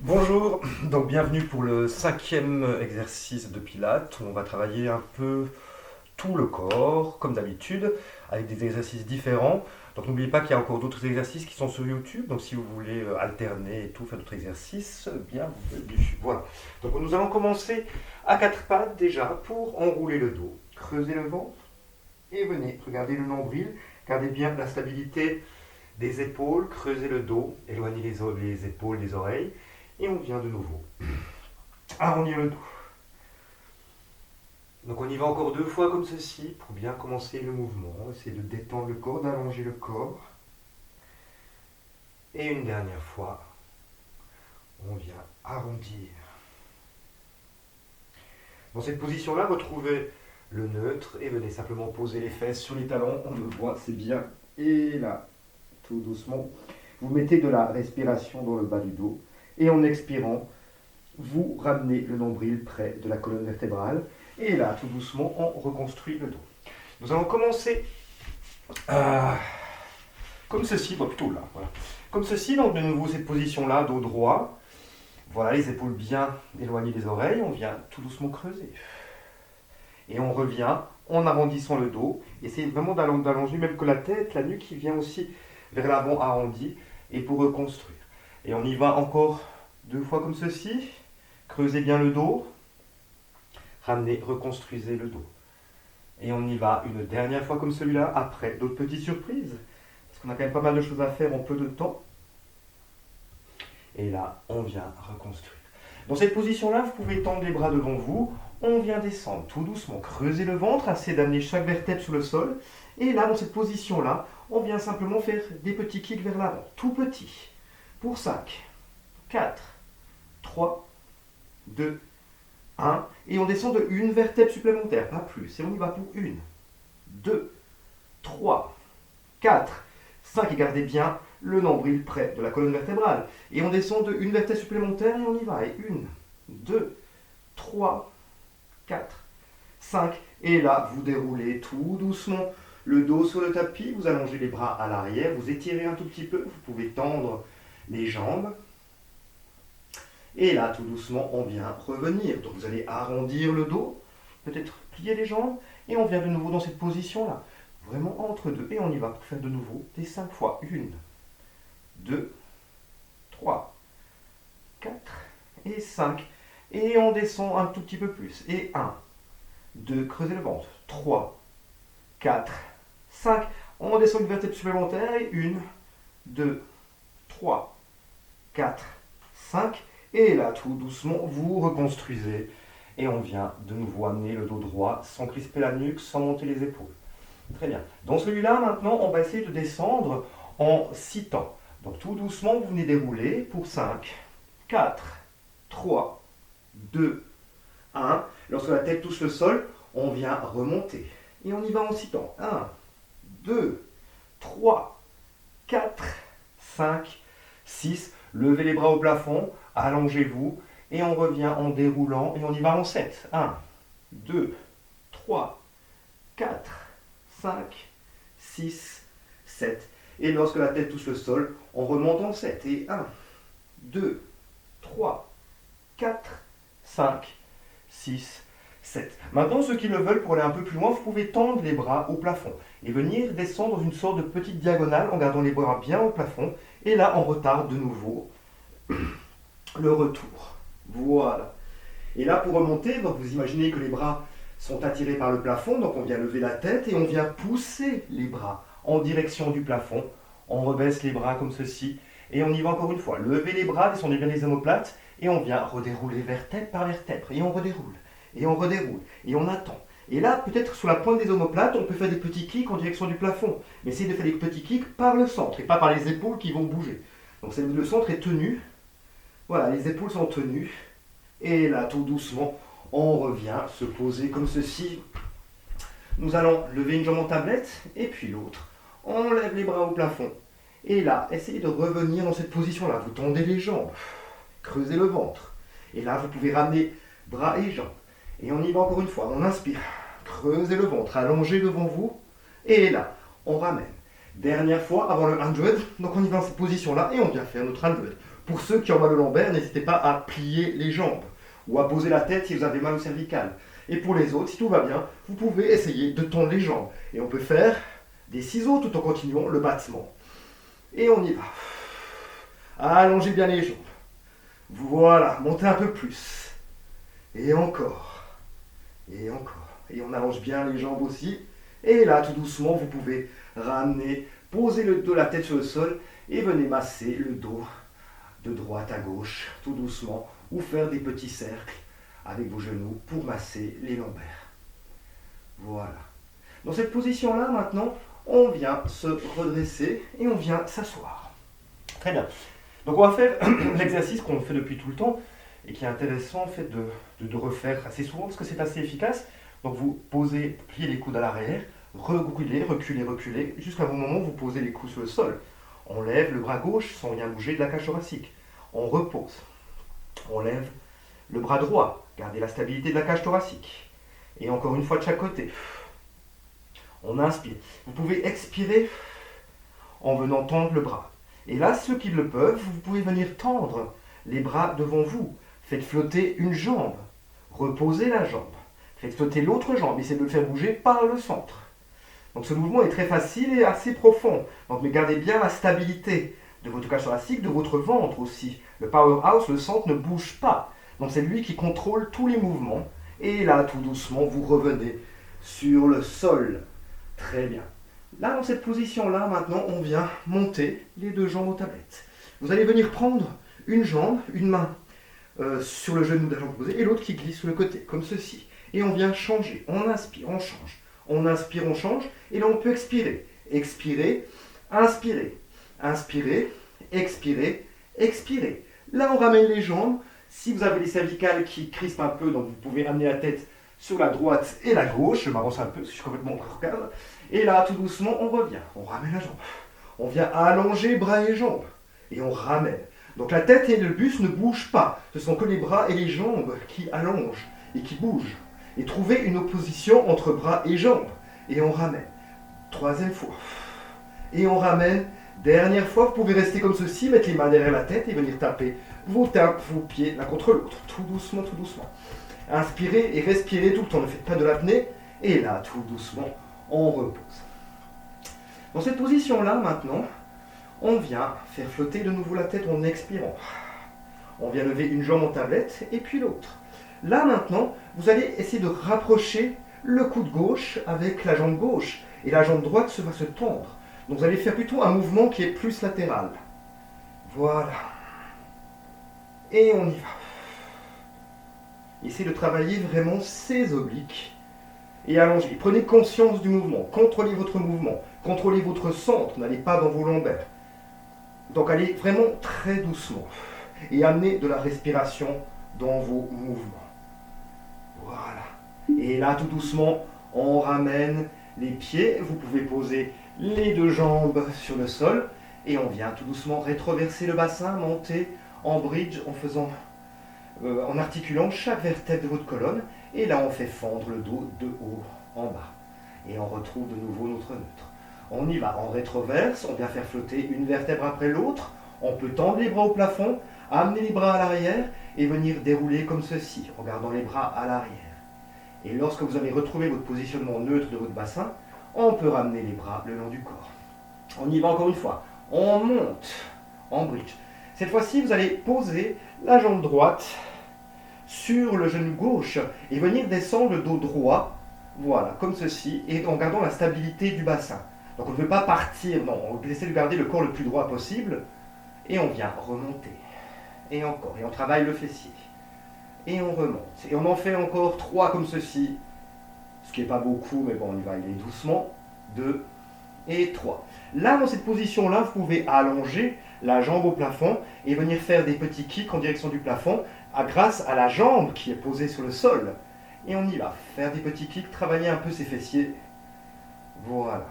Bonjour, donc bienvenue pour le 5e exercice de Pilates. On va travailler un peu tout le corps, comme d'habitude, avec des exercices différents. Donc n'oubliez pas qu'il y a encore d'autres exercices qui sont sur YouTube. Donc si vous voulez alterner et tout, faire d'autres exercices, bienvenue. Voilà. Donc nous allons commencer à quatre pattes déjà pour enrouler le dos. Creusez le ventre et venez, regardez le nombril. Gardez bien la stabilité des épaules, creusez le dos, éloignez les épaules des oreilles. Et on vient de nouveau arrondir le dos. Donc on y va encore 2 fois comme ceci pour bien commencer le mouvement. Essayez de détendre le corps, d'allonger le corps. Et une dernière fois, on vient arrondir. Dans cette position-là, retrouvez le neutre et venez simplement poser les fesses sur les talons. On le voit, c'est bien. Et là, tout doucement, vous mettez de la respiration dans le bas du dos. Et en expirant, vous ramenez le nombril près de la colonne vertébrale. Et là, tout doucement, on reconstruit le dos. Nous allons commencer comme ceci, plutôt là. Voilà. Comme ceci, donc de nouveau cette position-là, dos droit. Voilà, les épaules bien éloignées des oreilles. On vient tout doucement creuser. Et on revient en arrondissant le dos. Essayez vraiment d'allonger même que la tête, la nuque qui vient aussi vers l'avant arrondi. Et pour reconstruire. Et on y va encore 2 fois comme ceci. Creusez bien le dos. Ramenez, reconstruisez le dos. Et on y va une dernière fois comme celui-là. Après, d'autres petites surprises. Parce qu'on a quand même pas mal de choses à faire en peu de temps. Et là, on vient reconstruire. Dans cette position-là, vous pouvez tendre les bras devant vous. On vient descendre tout doucement. Creusez le ventre, assez d'amener chaque vertèbre sur le sol. Et là, dans cette position-là, on vient simplement faire des petits kicks vers l'avant. Tout petit. Pour 5, 4, 3, 2, 1. Et on descend de une vertèbre supplémentaire, pas plus. Et on y va pour 1, 2, 3, 4, 5. Et gardez bien le nombril près de la colonne vertébrale. Et on descend de une vertèbre supplémentaire et on y va. Et 1, 2, 3, 4, 5. Et là, vous déroulez tout doucement le dos sur le tapis. Vous allongez les bras à l'arrière. Vous étirez un tout petit peu. Vous pouvez tendre les jambes. Et là, tout doucement, on vient revenir. Donc vous allez arrondir le dos, peut-être plier les jambes, et on vient de nouveau dans cette position-là. Vraiment entre deux. Et on y va pour faire de nouveau des 5 fois. 1, 2, 3, 4 et 5. Et on descend un tout petit peu plus. Et 1, 2, creusez le ventre. 3, 4, 5. On descend une vertèbre supplémentaire. Et 1, 2, 3, 4, 5. Et là, tout doucement, vous reconstruisez. Et on vient de nouveau amener le dos droit sans crisper la nuque, sans monter les épaules. Très bien. Dans celui-là, maintenant, on va essayer de descendre en 6 temps. Donc tout doucement, vous venez dérouler pour 5, 4, 3, 2, 1. Lorsque la tête touche le sol, on vient remonter. Et on y va en 6 temps. 1, 2, 3, 4, 5, 6. Levez les bras au plafond, allongez-vous, et on revient en déroulant, et on y va en 7. 1, 2, 3, 4, 5, 6, 7. Et lorsque la tête touche le sol, on remonte en 7. Et 1, 2, 3, 4, 5, 6, 7. Maintenant, ceux qui le veulent, pour aller un peu plus loin, vous pouvez tendre les bras au plafond et venir descendre dans une sorte de petite diagonale en gardant les bras bien au plafond. Et là, on retarde de nouveau le retour. Voilà. Et là, pour remonter, donc vous imaginez que les bras sont attirés par le plafond, donc on vient lever la tête et on vient pousser les bras en direction du plafond. On rebaisse les bras comme ceci et on y va encore une fois. Levez les bras, descendez bien les omoplates et on vient redérouler vertèbre par vertèbre. Et on redéroule, et on redéroule, et on attend. Et là, peut-être sur la pointe des omoplates, on peut faire des petits kicks en direction du plafond. Mais essayez de faire des petits kicks par le centre et pas par les épaules qui vont bouger. Donc le centre est tenu. Voilà, les épaules sont tenues. Et là, tout doucement, on revient se poser comme ceci. Nous allons lever une jambe en tablette et puis l'autre. On lève les bras au plafond. Et là, essayez de revenir dans cette position-là. Vous tendez les jambes, creusez le ventre. Et là, vous pouvez ramener bras et jambes. Et on y va encore une fois. On inspire, creusez le ventre, allongez devant vous. Et là, on ramène. Dernière fois avant le 100. Donc on y va dans cette position-là et on vient faire notre 100. Pour ceux qui ont mal au lombaire, n'hésitez pas à plier les jambes ou à poser la tête si vous avez mal au cervical. Et pour les autres, si tout va bien, vous pouvez essayer de tendre les jambes. Et on peut faire des ciseaux tout en continuant le battement. Et on y va. Allongez bien les jambes. Voilà, montez un peu plus. Et encore. Et encore. Et on allonge bien les jambes aussi. Et là, tout doucement, vous pouvez ramener, poser le dos, la tête sur le sol et venez masser le dos de droite à gauche, tout doucement, ou faire des petits cercles avec vos genoux pour masser les lombaires. Voilà. Dans cette position-là, maintenant, on vient se redresser et on vient s'asseoir. Très bien. Donc on va faire l'exercice qu'on fait depuis tout le temps et qui est intéressant en fait de refaire assez souvent parce que c'est assez efficace. Donc vous posez, pliez les coudes à l'arrière, reculez, reculez, reculez, jusqu'à un moment où vous posez les coudes sur le sol. On lève le bras gauche sans rien bouger de la cage thoracique. On repose. On lève le bras droit. Gardez la stabilité de la cage thoracique. Et encore une fois de chaque côté. On inspire. Vous pouvez expirer en venant tendre le bras. Et là, ceux qui le peuvent, vous pouvez venir tendre les bras devant vous. Faites flotter une jambe. Reposez la jambe. Faites flotter l'autre jambe. Essayez de le faire bouger par le centre. Donc ce mouvement est très facile et assez profond. Donc mais gardez bien la stabilité de votre cage thoracique, de votre ventre aussi. Le powerhouse, le centre ne bouge pas. Donc c'est lui qui contrôle tous les mouvements. Et là, tout doucement, vous revenez sur le sol. Très bien. Là, dans cette position-là, maintenant, on vient monter les deux jambes aux tablettes. Vous allez venir prendre une jambe, une main sur le genou de la jambe opposée et l'autre qui glisse sur le côté, comme ceci. Et on vient changer. On inspire, on change. On inspire, on change. Et là, on peut expirer. Expirer, inspirer. Inspirer, expirer, expirer. Là, on ramène les jambes. Si vous avez les cervicales qui crispent un peu, donc vous pouvez amener la tête sur la droite et la gauche. Je m'avance un peu, parce que je suis complètement recadre. Et là, tout doucement, on revient. On ramène la jambe. On vient allonger bras et jambes. Et on ramène. Donc la tête et le buste ne bougent pas. Ce sont que les bras et les jambes qui allongent et qui bougent. Et trouvez une opposition entre bras et jambes. Et on ramène. Troisième fois. Et on ramène. Dernière fois, vous pouvez rester comme ceci, mettre les mains derrière la tête et venir taper vos pieds l'un contre l'autre. Tout doucement, tout doucement. Inspirez et respirez tout le temps. Ne faites pas de l'apnée. Et là, tout doucement, on repose. Dans cette position-là, maintenant, on vient faire flotter de nouveau la tête en expirant. On vient lever une jambe en tablette et puis l'autre. Là, maintenant, vous allez essayer de rapprocher le coude gauche avec la jambe gauche. Et la jambe droite va se tendre. Donc vous allez faire plutôt un mouvement qui est plus latéral. Voilà. Et on y va. Essayez de travailler vraiment ces obliques. Et allongez. Prenez conscience du mouvement. Contrôlez votre mouvement. Contrôlez votre centre. N'allez pas dans vos lombaires. Donc allez vraiment très doucement. Et amenez de la respiration dans vos mouvements. Voilà. Et là, tout doucement, on ramène les pieds. Vous pouvez poser les deux jambes sur le sol. Et on vient tout doucement rétroverser le bassin, monter en bridge en articulant chaque vertèbre de votre colonne. Et là, on fait fendre le dos de haut en bas. Et on retrouve de nouveau notre neutre. On y va, on rétroverse, on vient faire flotter une vertèbre après l'autre. On peut tendre les bras au plafond, amener les bras à l'arrière et venir dérouler comme ceci, en gardant les bras à l'arrière. Et lorsque vous avez retrouvé votre positionnement neutre de votre bassin, on peut ramener les bras le long du corps. On y va encore une fois. On monte en bridge. Cette fois-ci, vous allez poser la jambe droite sur le genou gauche et venir descendre le dos droit, voilà, comme ceci, et en gardant la stabilité du bassin. Donc on ne veut pas partir, non, on essaie de garder le corps le plus droit possible, et on vient remonter. Et encore, et on travaille le fessier. Et on remonte. Et on en fait encore 3 comme ceci, ce qui n'est pas beaucoup, mais bon, on y va aller doucement. 2 et 3. Là, dans cette position-là, vous pouvez allonger la jambe au plafond et venir faire des petits kicks en direction du plafond grâce à la jambe qui est posée sur le sol. Et on y va. Faire des petits kicks, travailler un peu ses fessiers. Voilà.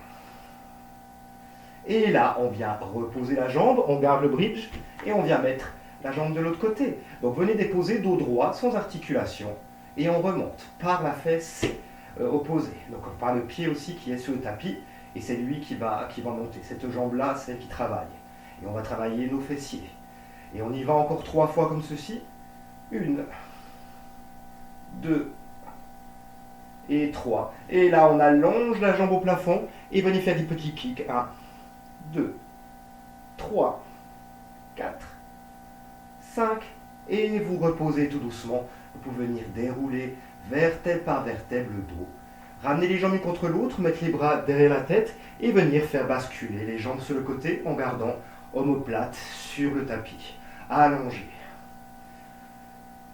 Et là, on vient reposer la jambe, on garde le bridge et on vient mettre la jambe de l'autre côté. Donc venez déposer dos droit sans articulation et on remonte par la fesse opposée. Donc par le pied aussi qui est sur le tapis et c'est lui qui va monter. Cette jambe-là, c'est elle qui travaille. Et on va travailler nos fessiers. Et on y va encore 3 fois comme ceci. 1, 2 et 3. Et là, on allonge la jambe au plafond et venez faire des petits kicks. 1, 2, 3, 4, 5. Et vous reposez tout doucement. Vous pouvez venir dérouler vertèbre par vertèbre le dos. Ramener les jambes l'une contre l'autre, mettre les bras derrière la tête et venir faire basculer les jambes sur le côté en gardant omoplate sur le tapis. Allongez.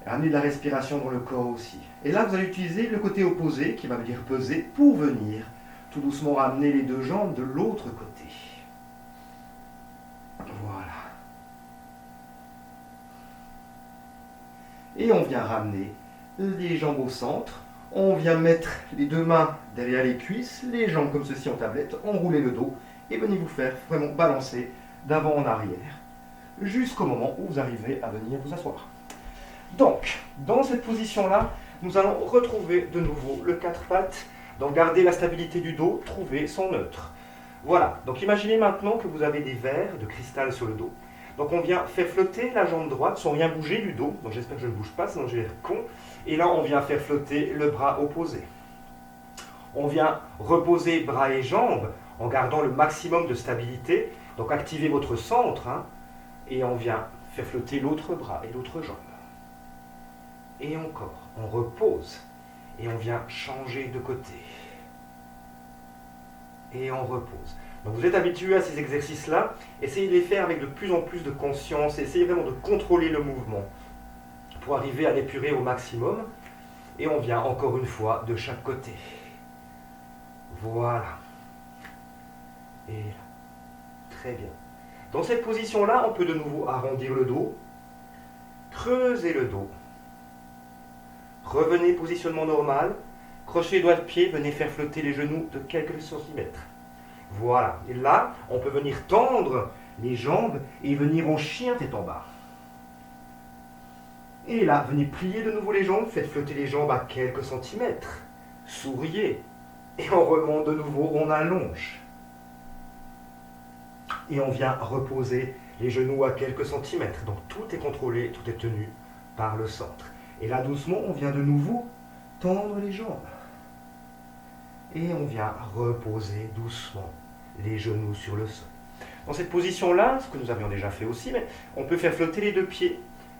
Ramenez de la respiration dans le corps aussi. Et là, vous allez utiliser le côté opposé, qui va venir peser, pour venir tout doucement ramener les deux jambes de l'autre côté. Voilà. Et on vient ramener les jambes au centre. On vient mettre les deux mains derrière les cuisses, les jambes comme ceci en tablette, enrouler le dos et venez vous faire vraiment balancer d'avant en arrière jusqu'au moment où vous arrivez à venir vous asseoir. Donc, dans cette position-là, nous allons retrouver de nouveau le 4 pattes, donc garder la stabilité du dos, trouver son neutre. Voilà, donc imaginez maintenant que vous avez des verres de cristal sur le dos. Donc on vient faire flotter la jambe droite sans rien bouger du dos, donc j'espère que je ne bouge pas, sinon j'ai l'air con. Et là on vient faire flotter le bras opposé. On vient reposer bras et jambes en gardant le maximum de stabilité, donc activez votre centre, et on vient faire flotter l'autre bras et l'autre jambe. Et encore, on repose et on vient changer de côté. Et on repose. Donc vous êtes habitué à ces exercices-là, essayez de les faire avec de plus en plus de conscience, essayez vraiment de contrôler le mouvement pour arriver à l'épurer au maximum. Et on vient encore une fois de chaque côté. Voilà. Et là. Très bien. Dans cette position-là, on peut de nouveau arrondir le dos, creuser le dos. Revenez, positionnement normal. Crochet les doigts de pied, venez faire flotter les genoux de quelques centimètres. Voilà. Et là, on peut venir tendre les jambes et venir en chien tête en bas. Et là, venez plier de nouveau les jambes, faites flotter les jambes à quelques centimètres. Souriez. Et on remonte de nouveau, on allonge. Et on vient reposer les genoux à quelques centimètres. Donc tout est contrôlé, tout est tenu par le centre. Et là, doucement, on vient de nouveau tendre les jambes. Et on vient reposer doucement les genoux sur le sol. Dans cette position-là, ce que nous avions déjà fait aussi, mais on peut faire flotter les deux pieds.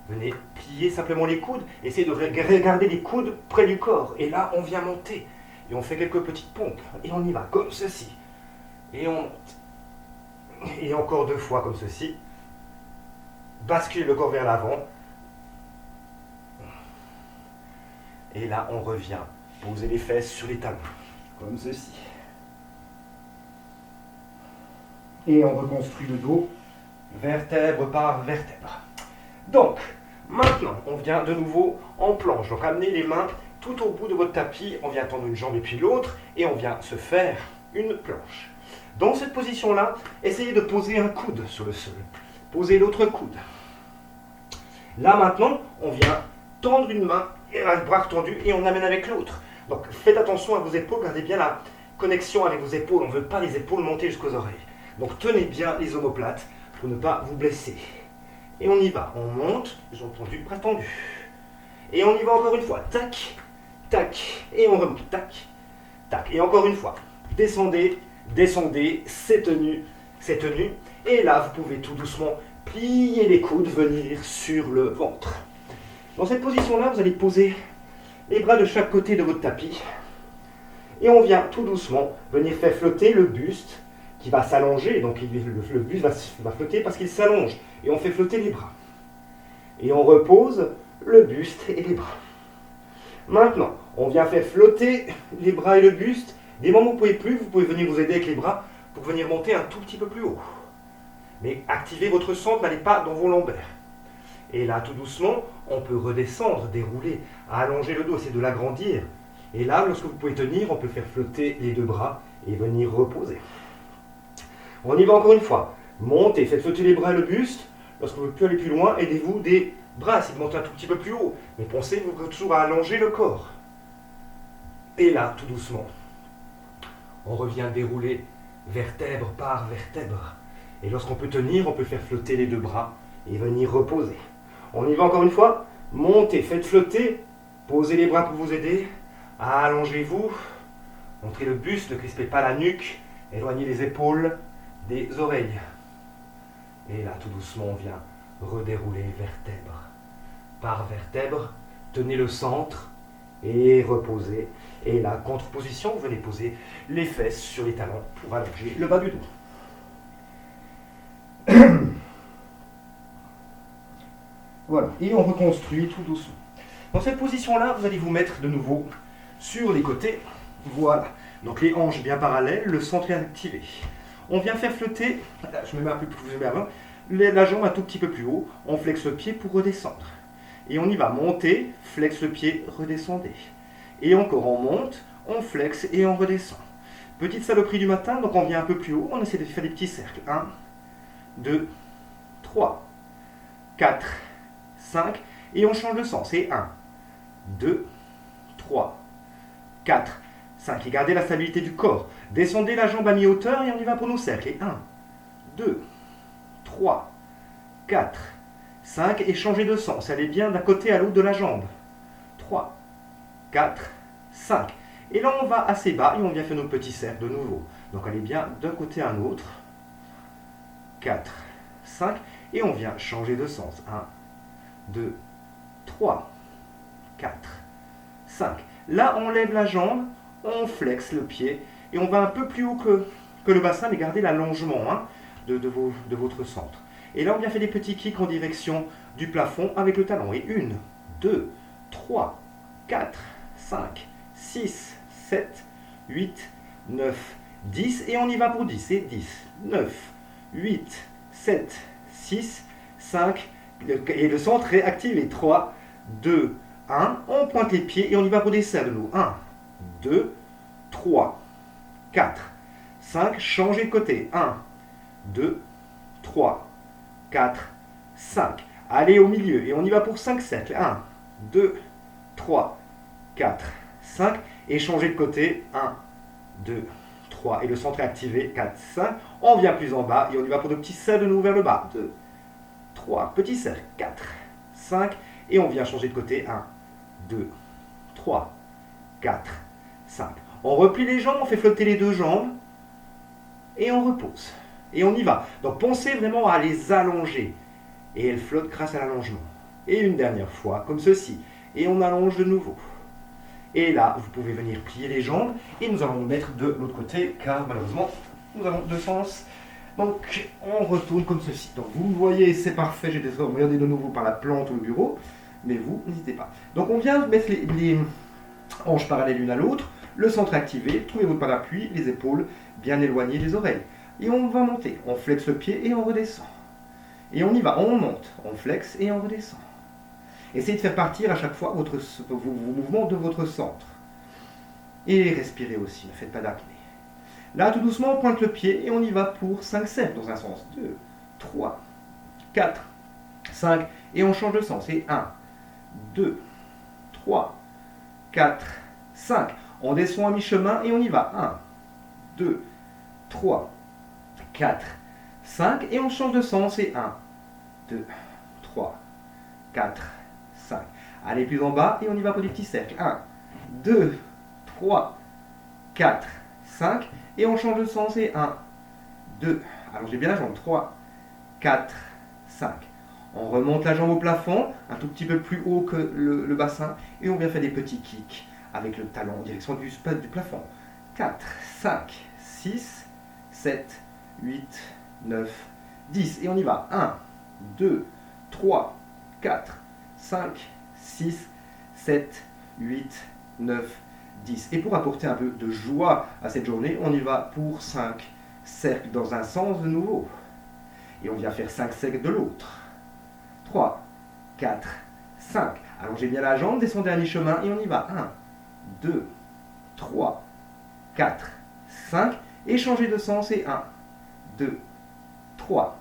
Venez plier simplement les coudes. Essayez de regarder les coudes près du corps. Et là, on vient monter. Et on fait quelques petites pompes. Et on y va comme ceci. Et on monte. Et encore 2 fois comme ceci. Basculez le corps vers l'avant. Et là, on revient. Posez les fesses sur les talons. Comme ceci. Et on reconstruit le dos, vertèbre par vertèbre. Donc, maintenant, on vient de nouveau en planche. Donc, amenez les mains tout au bout de votre tapis. On vient tendre une jambe et puis l'autre. Et on vient se faire une planche. Dans cette position-là, essayez de poser un coude sur le sol. Posez l'autre coude. Là, maintenant, on vient tendre une main, et un bras tendu, et on amène avec l'autre. Donc, faites attention à vos épaules. Gardez bien la connexion avec vos épaules. On ne veut pas les épaules monter jusqu'aux oreilles. Donc, tenez bien les omoplates pour ne pas vous blesser. Et on y va. On monte, jambes tendues, bras tendus. Et on y va encore une fois. Tac, tac, et on remonte. Tac, tac. Et encore une fois. Descendez, descendez, c'est tenu, c'est tenu. Et là, vous pouvez tout doucement plier les coudes, venir sur le ventre. Dans cette position-là, vous allez poser les bras de chaque côté de votre tapis. Et on vient tout doucement venir faire flotter le buste qui va s'allonger. Donc le buste va flotter parce qu'il s'allonge. Et on fait flotter les bras. Et on repose le buste et les bras. Maintenant, on vient faire flotter les bras et le buste. Des moments où vous ne pouvez plus, vous pouvez venir vous aider avec les bras pour venir monter un tout petit peu plus haut. Mais activez votre centre, n'allez pas dans vos lombaires. Et là, tout doucement, on peut redescendre, dérouler, allonger le dos, essayer de l'agrandir. Et là, lorsque vous pouvez tenir, on peut faire flotter les deux bras et venir reposer. On y va encore une fois. Montez, faites flotter les bras et le buste. Lorsque vous ne pouvez plus aller plus loin, aidez-vous des bras, essayez de monter un tout petit peu plus haut. Mais pensez toujours à allonger le corps. Et là, tout doucement, on revient dérouler vertèbre par vertèbre. Et lorsqu'on peut tenir, on peut faire flotter les deux bras et venir reposer. On y va encore une fois. Montez, faites flotter, posez les bras pour vous aider, allongez-vous, montrez le buste, ne crispez pas la nuque, éloignez les épaules des oreilles. Et là, tout doucement, on vient redérouler vertèbre par vertèbre, tenez le centre et reposez. Et la contre-position, vous venez poser les fesses sur les talons pour allonger le bas du dos. Voilà, et on reconstruit tout doucement. Dans cette position-là, vous allez vous mettre de nouveau sur les côtés. Voilà, donc les hanches bien parallèles, le centre est activé. On vient faire flotter, là, je me mets un peu plus avant, la jambe un tout petit peu plus haut, on flexe le pied pour redescendre. Et on y va, monter, flexe le pied, redescendez. Et encore on monte, on flexe et on redescend. Petite saloperie du matin, donc on vient un peu plus haut, on essaie de faire des petits cercles. 1, 2, 3, 4, 5, et on change de sens. Et 1, 2, 3, 4, 5. Et gardez la stabilité du corps. Descendez la jambe à mi-hauteur et on y va pour nos cercles. Et 1, 2, 3, 4, 5. Et changez de sens. Allez bien d'un côté à l'autre de la jambe. 3, 4, 5. Et là, on va assez bas et on vient faire nos petits cercles de nouveau. Donc, allez bien d'un côté à un autre. 4, 5. Et on vient changer de sens. 1, 2, 3, 4, 5. Là, on lève la jambe, on flexe le pied et on va un peu plus haut que le bassin, mais gardez l'allongement de votre centre. Et là, on vient faire des petits kicks en direction du plafond avec le talon. Et 1, 2, 3, 4, 5, 6, 7, 8, 9, 10. Et on y va pour 10. Et 10, 9, 8, 7, 6, 5. Et le centre est activé. 3, 2, 1. On pointe les pieds et on y va pour des cercles de nous. 1, 2, 3, 4, 5. Changez de côté. 1, 2, 3, 4, 5. Allez au milieu et on y va pour 5 cercles. 1, 2, 3, 4, 5. Et changez de côté. 1, 2, 3. Et le centre est activé. 4, 5. On vient plus en bas et on y va pour de petits cercles de nouveau vers le bas. 2, 3. Petits cercles. 4, 5. Et on vient changer de côté. 1, 2, 3, 4, 5. On replie les jambes, on fait flotter les deux jambes. Et on repose. Et on y va. Donc pensez vraiment à les allonger. Et elles flottent grâce à l'allongement. Et une dernière fois, comme ceci. Et on allonge de nouveau. Et là, vous pouvez venir plier les jambes. Et nous allons nous mettre de l'autre côté, car malheureusement, nous avons deux sens. Donc, on retourne comme ceci. Donc, vous voyez, c'est parfait. J'ai décidé de regarder de nouveau par la plante ou le bureau. Mais vous, n'hésitez pas. Donc, on vient mettre les hanches parallèles l'une à l'autre. Le centre activé. Trouvez votre parapluie, les épaules bien éloignées des oreilles. Et on va monter. On flexe le pied et on redescend. Et on y va. On monte. On flexe et on redescend. Essayez de faire partir à chaque fois vos mouvements de votre centre. Et respirez aussi. Ne faites pas d'apnée. Là, tout doucement, on pointe le pied et on y va pour 5 cercles dans un sens. 2, 3, 4, 5. Et on change de sens. Et 1, 2, 3, 4, 5. On descend à mi-chemin et on y va. 1, 2, 3, 4, 5. Et on change de sens. Et 1, 2, 3, 4, 5. Allez plus en bas et on y va pour des petits cercles. 1, 2, 3, 4, 5. Et on change de sens. Et 1, 2. Allongez bien la jambe. 3, 4, 5. On remonte la jambe au plafond, un tout petit peu plus haut que le bassin. Et on vient faire des petits kicks avec le talon en direction du plafond. 4, 5, 6, 7, 8, 9, 10. Et on y va. 1, 2, 3, 4, 5, 6, 7, 8, 9, 10. Et pour apporter un peu de joie à cette journée, on y va pour 5 cercles dans un sens de nouveau. Et on vient faire 5 cercles de l'autre. 3, 4, 5. Allongez bien la jambe, descendez à mi-chemin et on y va. 1, 2, 3, 4, 5. Et changez de sens et 1, 2, 3,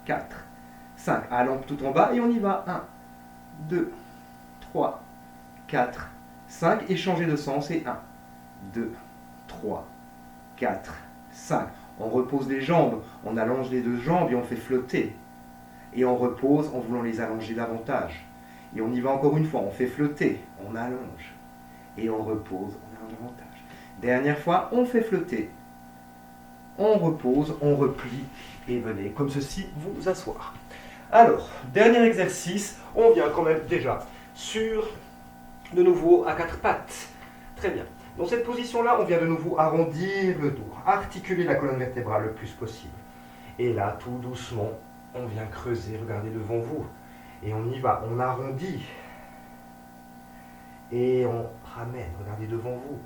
4, 5. Allons tout en bas et on y va. 1, 2, 3, 4, 5. Et changez de sens et 1, 2, 3, 4, 5. On repose les jambes, on allonge les deux jambes et on fait flotter. Et on repose en voulant les allonger davantage. Et on y va encore une fois, on fait flotter, on allonge. Et on repose, on allonge davantage. Dernière fois, on fait flotter. On repose, on replie. Et venez, comme ceci, vous asseoir. Alors, dernier exercice, on vient quand même déjà sur, de nouveau, à quatre pattes. Très bien. Dans cette position-là, on vient de nouveau arrondir le dos, articuler la colonne vertébrale le plus possible. Et là, tout doucement, on vient creuser, regardez devant vous. Et on y va, on arrondit. Et on ramène, regardez devant vous.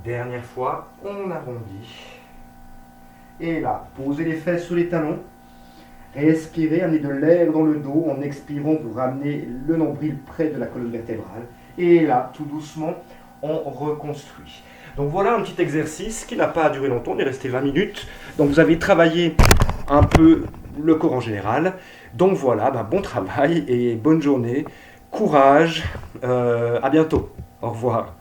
Dernière fois, on arrondit. Et là, posez les fesses sur les talons. Respirez, amenez de l'air dans le dos. En expirant, vous ramenez le nombril près de la colonne vertébrale. Et là, tout doucement, on reconstruit. Donc voilà un petit exercice qui n'a pas duré longtemps, on est resté 20 minutes. Donc vous avez travaillé un peu le corps en général. Donc voilà, bon travail et bonne journée. Courage. À bientôt. Au revoir.